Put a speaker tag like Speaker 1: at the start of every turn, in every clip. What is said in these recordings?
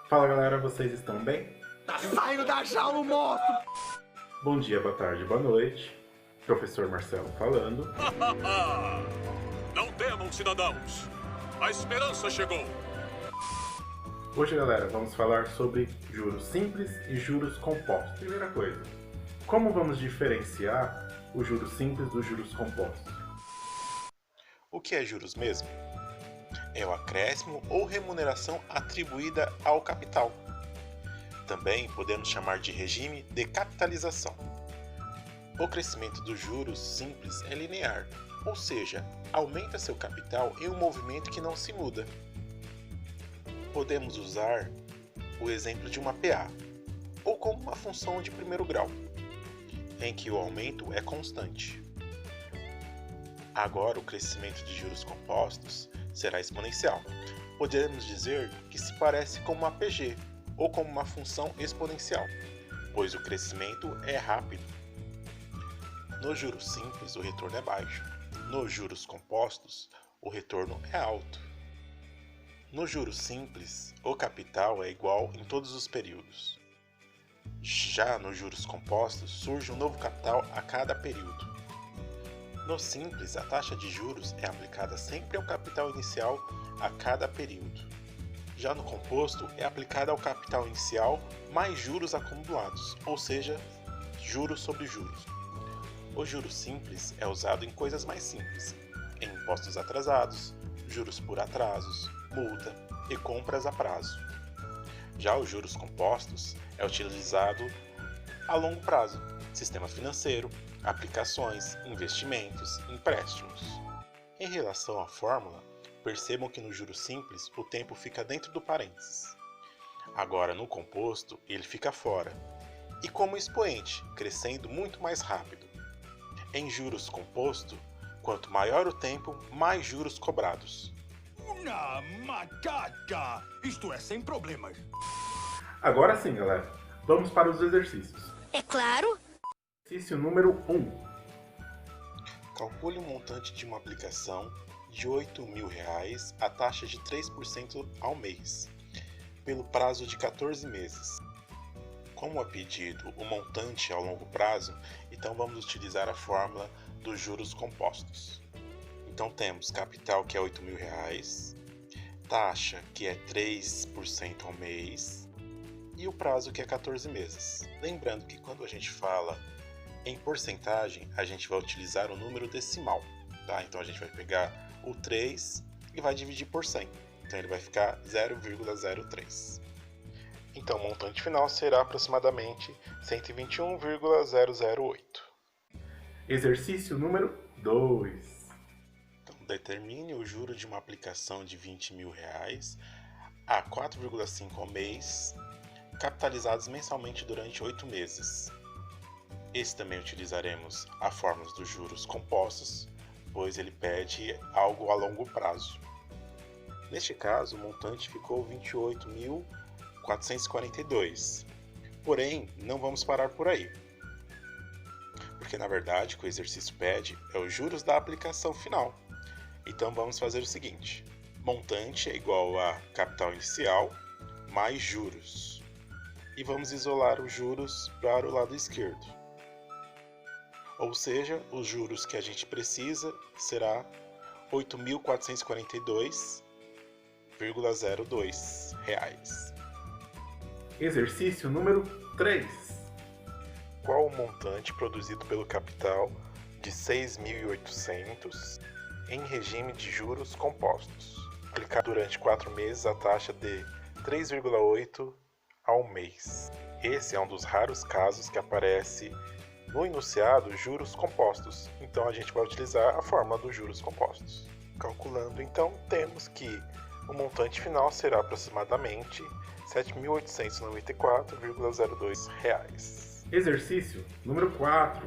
Speaker 1: Fala galera, vocês estão bem?
Speaker 2: Tá saindo da jaula, moço!
Speaker 1: Bom dia, boa tarde, boa noite. Professor Marcelo falando.
Speaker 3: Não temam, cidadãos! A esperança chegou!
Speaker 1: Hoje, galera, vamos falar sobre juros simples e juros compostos. Primeira coisa, como vamos diferenciar os juros simples dos juros compostos?
Speaker 4: O que é juros mesmo? É o acréscimo ou remuneração atribuída ao capital. Também podemos chamar de regime de capitalização. O crescimento dos juros simples é linear, ou seja, aumenta seu capital em um movimento que não se muda. Podemos usar o exemplo de uma PA, ou como uma função de primeiro grau, em que o aumento é constante. Agora, o crescimento de juros compostos será exponencial. Podemos dizer que se parece com uma PG, ou como uma função exponencial, pois o crescimento é rápido. Nos juros simples, o retorno é baixo. Nos juros compostos, o retorno é alto. Nos juros simples, o capital é igual em todos os períodos. Já nos juros compostos, surge um novo capital a cada período. No simples, a taxa de juros é aplicada sempre ao capital inicial a cada período. Já no composto, é aplicada ao capital inicial mais juros acumulados, ou seja, juros sobre juros. O juros simples é usado em coisas mais simples, em impostos atrasados, juros por atrasos, multa e compras a prazo. Já os juros compostos é utilizado a longo prazo, sistema financeiro, aplicações, investimentos, empréstimos. Em relação à fórmula, percebam que no juros simples o tempo fica dentro do parênteses. Agora no composto ele fica fora, e como expoente, crescendo muito mais rápido. Em juros composto, quanto maior o tempo, mais juros cobrados.
Speaker 2: Uma macaca! Isto é sem problemas.
Speaker 1: Agora sim, galera, vamos para os exercícios.
Speaker 5: É claro.
Speaker 1: Exercício número 1.
Speaker 4: Calcule o montante de uma aplicação de R$ 8.000 a taxa de 3% ao mês, pelo prazo de 14 meses. Como é pedido o montante ao longo prazo, então vamos utilizar a fórmula dos juros compostos. Então temos capital, que é R$ 8.000, taxa, que é 3% ao mês, e o prazo, que é 14 meses. Lembrando que quando a gente fala em porcentagem, a gente vai utilizar o número decimal, tá? Então a gente vai pegar o 3 e vai dividir por 100. Então ele vai ficar 0,03. Então o montante final será aproximadamente 121,008.
Speaker 1: Exercício número 2.
Speaker 4: Então determine o juro de uma aplicação de R$ 20.000 a 4,5 ao mês, capitalizados mensalmente durante 8 meses. Esse também utilizaremos a fórmula dos juros compostos, pois ele pede algo a longo prazo. Neste caso, o montante ficou R$ 28.442. Porém, não vamos parar por aí. Porque na verdade o que o exercício pede é os juros da aplicação final. Então vamos fazer o seguinte: montante é igual a capital inicial mais juros. E vamos isolar os juros para o lado esquerdo. Ou seja, os juros que a gente precisa será R$ 8.442,02.
Speaker 1: Exercício número 3.
Speaker 4: Qual o montante produzido pelo capital de 6.800 em regime de juros compostos? Aplicar durante 4 meses a taxa de 3,8 ao mês. Esse é um dos raros casos que aparece no enunciado juros compostos, então a gente vai utilizar a fórmula dos juros compostos. Calculando, então, temos que o montante final será aproximadamente R$ 7.894,02.
Speaker 1: Exercício número 4.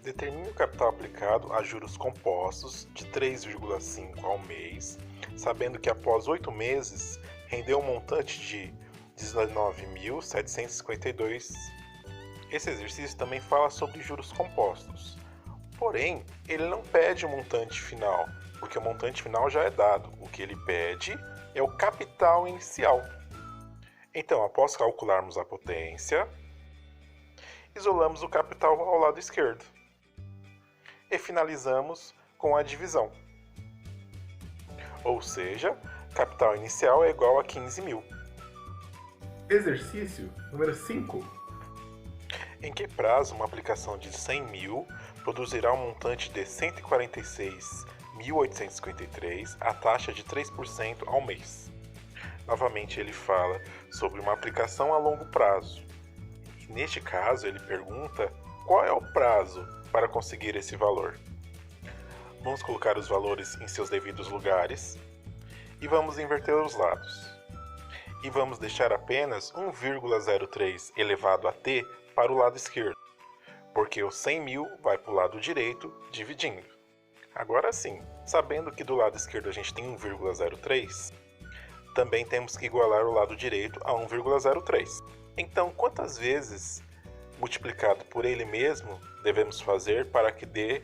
Speaker 4: Determine o capital aplicado a juros compostos de 3,5 ao mês, sabendo que após 8 meses rendeu um montante de R$ 19.752. Esse exercício também fala sobre juros compostos. Porém, ele não pede o montante final, porque o montante final já é dado. O que ele pede é o capital inicial. Então, após calcularmos a potência, isolamos o capital ao lado esquerdo e finalizamos com a divisão. Ou seja, capital inicial é igual a 15.000.
Speaker 1: Exercício número 5.
Speaker 4: Em que prazo uma aplicação de 100.000 produzirá um montante de 146.853 à taxa de 3% ao mês? Novamente ele fala sobre uma aplicação a longo prazo. E neste caso ele pergunta qual é o prazo para conseguir esse valor. Vamos colocar os valores em seus devidos lugares e vamos inverter os lados. E vamos deixar apenas 1,03 elevado a t para o lado esquerdo, porque o 100.000 vai para o lado direito dividindo. Agora sim, sabendo que do lado esquerdo a gente tem 1,03, também temos que igualar o lado direito a 1,03. Então, quantas vezes multiplicado por ele mesmo devemos fazer para que dê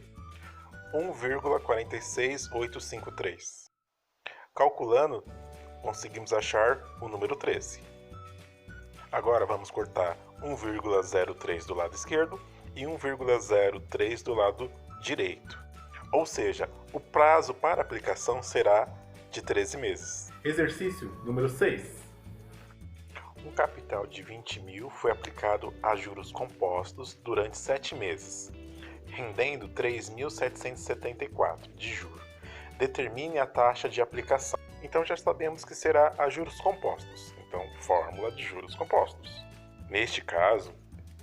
Speaker 4: 1,46853? Calculando, conseguimos achar o número 13. Agora vamos cortar 1,03 do lado esquerdo e 1,03 do lado direito. Ou seja, o prazo para aplicação será de 13 meses.
Speaker 1: Exercício número 6.
Speaker 4: Um capital de 20.000 foi aplicado a juros compostos durante 7 meses, rendendo 3.774 de juro. Determine a taxa de aplicação. Então já sabemos que será a juros compostos. Então, fórmula de juros compostos. Neste caso,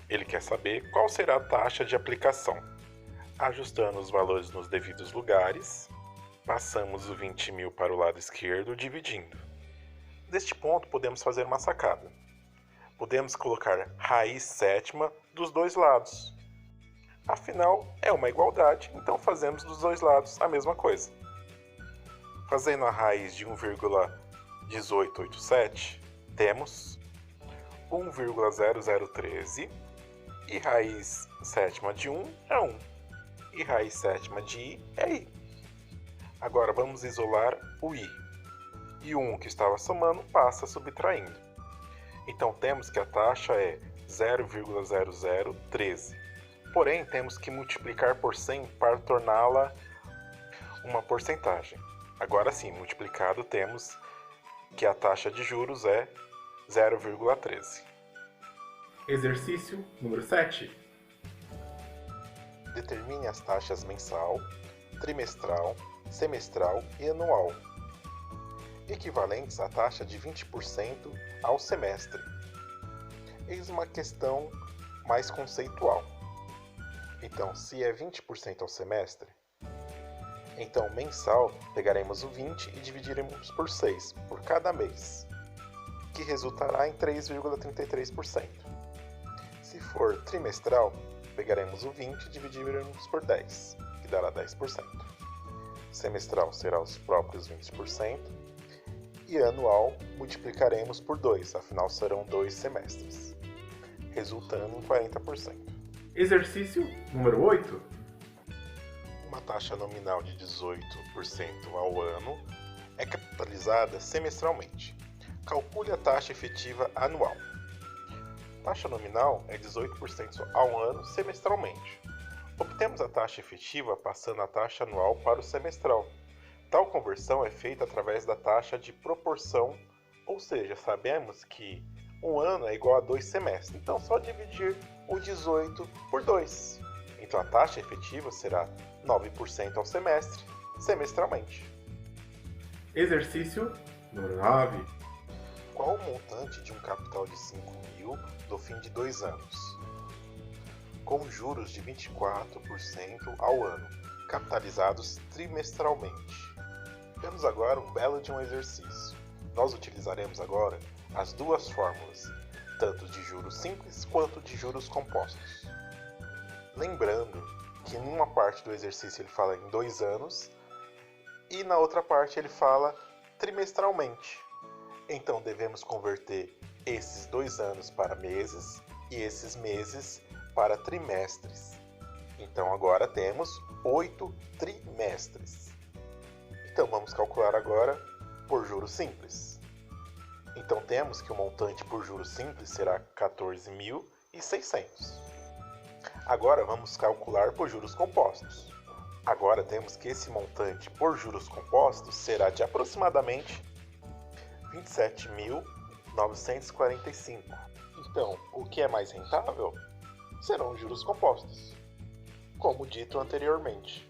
Speaker 4: ele quer saber qual será a taxa de aplicação. Ajustando os valores nos devidos lugares, passamos o 20.000 para o lado esquerdo, dividindo. Deste ponto, podemos fazer uma sacada. Podemos colocar raiz sétima dos dois lados. Afinal, é uma igualdade, então fazemos dos dois lados a mesma coisa. Fazendo a raiz de 1,1887, temos 1,0013 e raiz sétima de 1 é 1 e raiz sétima de i é i. Agora vamos isolar o i. E o 1 que estava somando passa subtraindo. Então temos que a taxa é 0,0013. Porém, temos que multiplicar por 100 para torná-la uma porcentagem. Agora sim, multiplicado, temos que a taxa de juros é 0,13.
Speaker 1: Exercício número 7.
Speaker 4: Determine as taxas mensal, trimestral, semestral e anual, equivalentes à taxa de 20% ao semestre. Eis uma questão mais conceitual. Então, se é 20% ao semestre, então mensal pegaremos o 20 e dividiremos por 6 por cada mês, que resultará em 3,33%. Se for trimestral, pegaremos o 20 e dividiremos por 10, que dará 10%. Semestral será os próprios 20%, e anual multiplicaremos por 2, afinal serão 2 semestres, resultando em 40%.
Speaker 1: Exercício número 8.
Speaker 4: Uma taxa nominal de 18% ao ano é capitalizada semestralmente. Calcule a taxa efetiva anual. Taxa nominal é 18% ao ano semestralmente. Obtemos a taxa efetiva passando a taxa anual para o semestral. Tal conversão é feita através da taxa de proporção, ou seja, sabemos que um ano é igual a 2 semestres, então só dividir o 18 por 2. Então a taxa efetiva será 9% ao semestre, semestralmente.
Speaker 1: Exercício número 9.
Speaker 4: Qual o montante de um capital de 5.000 no fim de 2 anos? Com juros de 24% ao ano, capitalizados trimestralmente. Temos agora um belo de um exercício. Nós utilizaremos agora as duas fórmulas, tanto de juros simples quanto de juros compostos. Lembrando que em uma parte do exercício ele fala em 2 anos e na outra parte ele fala trimestralmente. Então devemos converter esses 2 anos para meses e esses meses para trimestres. Então agora temos 8 trimestres. Então vamos calcular agora por juros simples. Então temos que o montante por juros simples será 14.600. Agora vamos calcular por juros compostos. Agora temos que esse montante por juros compostos será de aproximadamente 27.945. Então, o que é mais rentável serão os juros compostos, como dito anteriormente.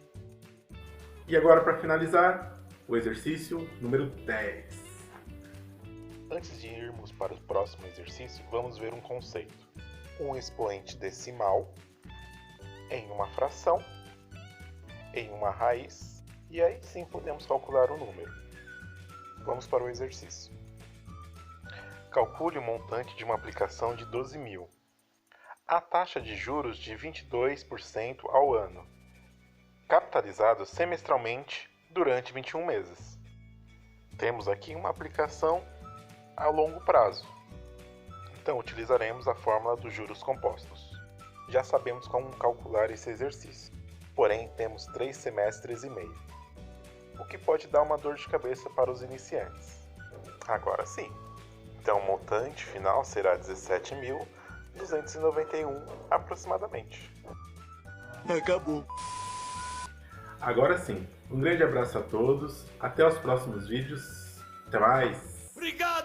Speaker 1: E agora, para finalizar, o exercício número 10.
Speaker 4: Antes de irmos para o próximo exercício, vamos ver um conceito. Um expoente decimal em uma fração, em uma raiz, e aí sim podemos calcular o número. Vamos para o exercício. Calcule o montante de uma aplicação de 12.000. A taxa de juros de 22% ao ano, capitalizado semestralmente durante 21 meses. Temos aqui uma aplicação a longo prazo. Então utilizaremos a fórmula dos juros compostos. Já sabemos como calcular esse exercício, porém temos 3 semestres e meio, o que pode dar uma dor de cabeça para os iniciantes. Agora sim, então o montante final será 17.291 aproximadamente.
Speaker 2: Acabou.
Speaker 1: Agora sim, um grande abraço a todos, até os próximos vídeos, até mais!
Speaker 2: Obrigado!